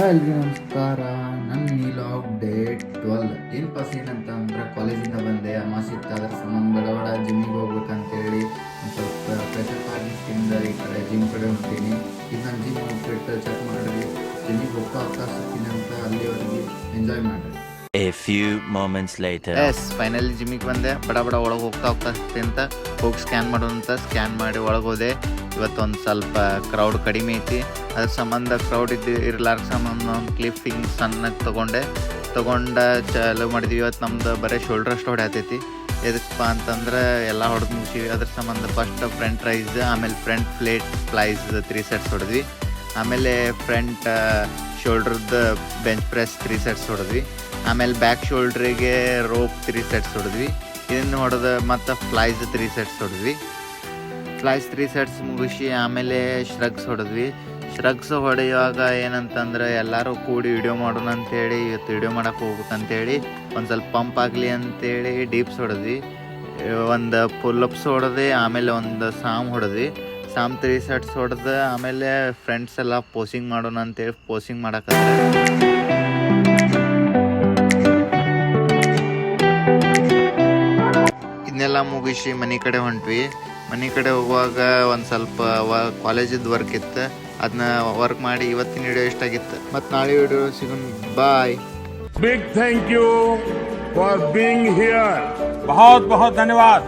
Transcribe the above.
ಎಲ್ರಿಗೂ ನಮಸ್ಕಾರ. ನನ್ನ ನೀಲಾಗ್ ಡೇಟ್ 12 ಏನಪ್ಪ ಸೀನ್ ಅಂತ ಅಂದ್ರೆ ಕಾಲೇಜಿಂದ ಬಂದೆ, ಅಮಾಸಿತ್ತು. ಅದ್ರ ಸಂಬಂಧ ಬಡಬಡ ಜಿಮ್ಮಿಗೆ ಹೋಗ್ಬೇಕಂತೇಳಿ ಒಂದು ಸ್ವಲ್ಪ ಪ್ರೆಷರ್ ಪಾರ್ಟಿಸ್ಟಿಂದ ಈ ಕಡೆ ಜಿಮ್ ಕಡೆ ಹೊಂಟೀನಿ. ಈಗ ನಾನು ಜಿಮ್ ಹೋಗ್ಬಿಟ್ಟು ಚೆಕ್ ಮಾಡಿರಿ, ಜಿಮ್ಮಿಗೆ ಹೋಗ್ತಾ ಸಿಗ್ತೀನಿ ಅಂತ. ಅಲ್ಲಿವರೆಗೆ ಎಂಜಾಯ್ ಮಾಡಿರಿ. A few moments later. Finally ಜಿಮ್ಮಿಗೆ ಬಂದೆ. ಬಡ ಒಳಗೆ ಹೋಗ್ತಾ ಅಂತ ಹೋಗಿ ಸ್ಕ್ಯಾನ್ ಮಾಡೋಂತ ಸ್ಕ್ಯಾನ್ ಮಾಡಿ ಒಳಗೆ ಹೋದೆ. ಇವತ್ತೊಂದು ಸ್ವಲ್ಪ ಕ್ರೌಡ್ ಕಡಿಮೆ ಐತಿ, ಅದ್ರ ಸಂಬಂಧ ಕ್ರೌಡ್ ಇರ್ಲಾರ ಸಂಬಂಧ ಒಂದು ಕ್ಲಿಪ್ಪಿಂಗ್ ಸಣ್ಣಗೆ ತೊಗೊಂಡು ಚಾಲು ಮಾಡಿದ್ವಿ. ಇವತ್ತು ನಮ್ದು ಬರೀ ಶೋಲ್ಡ್ರ್ ಅಷ್ಟು ಹೊಡ್ಯಾತೈತಿ. ಎದಕ್ಕಪ್ಪ ಅಂತಂದ್ರೆ ಎಲ್ಲ ಹೊಡೆದು ಮುಗಿಸಿವಿ. ಅದ್ರ ಸಂಬಂಧ ಫಸ್ಟ್ ಫ್ರಂಟ್ ರೈಸ್, ಆಮೇಲೆ ಫ್ರಂಟ್ ಫ್ಲೈಸ್ 3 ಸೆಟ್ಸ್ ಹೊಡೆದ್ವಿ. ಆಮೇಲೆ ಫ್ರಂಟ್ ಶೋಲ್ಡ್ರದ್ದು ಬೆಂಚ್ ಪ್ರೆಸ್ 3 ಸೆಟ್ಸ್ ಹೊಡೆದ್ವಿ. ಆಮೇಲೆ ಬ್ಯಾಕ್ ಶೋಲ್ಡ್ರಿಗೆ ರೋಪ್ 3 ಸೆಟ್ಸ್ ಹೊಡೆದ್ವಿ. ಇದನ್ನು ಹೊಡೆದ ಮತ್ತು ಫ್ಲೈಸ್ 3 ಸೆಟ್ಸ್ ಹೊಡೆದ್ವಿ. ಫ್ಲೈಸ್ 3 ಸೆಟ್ಸ್ ಮುಗಿಸಿ ಆಮೇಲೆ ಶ್ರಗ್ಸ್ ಹೊಡೆದ್ವಿ. ಶ್ರಗ್ಸ್ ಹೊಡೆಯುವಾಗ ಏನಂತಂದ್ರೆ ಎಲ್ಲರೂ ಕೂಡಿ ವಿಡಿಯೋ ಮಾಡೋಣ ಅಂತೇಳಿ, ಇವತ್ತು ವಿಡಿಯೋ ಮಾಡೋಕೆ ಹೋಗ್ಬೇಕಂತೇಳಿ ಒಂದು ಸ್ವಲ್ಪ ಪಂಪ್ ಆಗಲಿ ಅಂತೇಳಿ ಡೀಪ್ಸ್ ಹೊಡೆದ್ವಿ. ಒಂದು ಪುಲ್ಲಪ್ಸ್ ಹೊಡೆದ್ವಿ. ಆಮೇಲೆ ಒಂದು ಸಾಮ್ ಹೊಡೆದ್ವಿ. ಸಾಮ್ 3 ಸೆಟ್ಸ್ ಹೊಡೆದು ಆಮೇಲೆ ಫ್ರೆಂಡ್ಸ್ ಎಲ್ಲ ಪೋಸಿಂಗ್ ಮಾಡೋಣ ಅಂತೇಳಿ ಪೋಸಿಂಗ್ ಮಾಡಕತ್ತಾರೆ. ಇದನ್ನೆಲ್ಲ ಮುಗಿಸಿ ಮನೆ ಕಡೆ ಹೊಂಟ್ವಿ. ಮನೆ ಕಡೆ ಹೋಗುವಾಗ ಒಂದು ಸ್ವಲ್ಪ ಕಾಲೇಜಿದ್ದು ವರ್ಕ್ ಇತ್ತು, ಅದನ್ನ ವರ್ಕ್ ಮಾಡಿ ಇವತ್ತಿನ ವಿಡಿಯೋ ಇಷ್ಟ ಆಗಿತ್ತು. ಮತ್ತು ನಾಳೆ ವಿಡಿಯೋ ಸಿಗೋಣ. Bye. Big thank you for being here. बहुत बहुत धन्यवाद.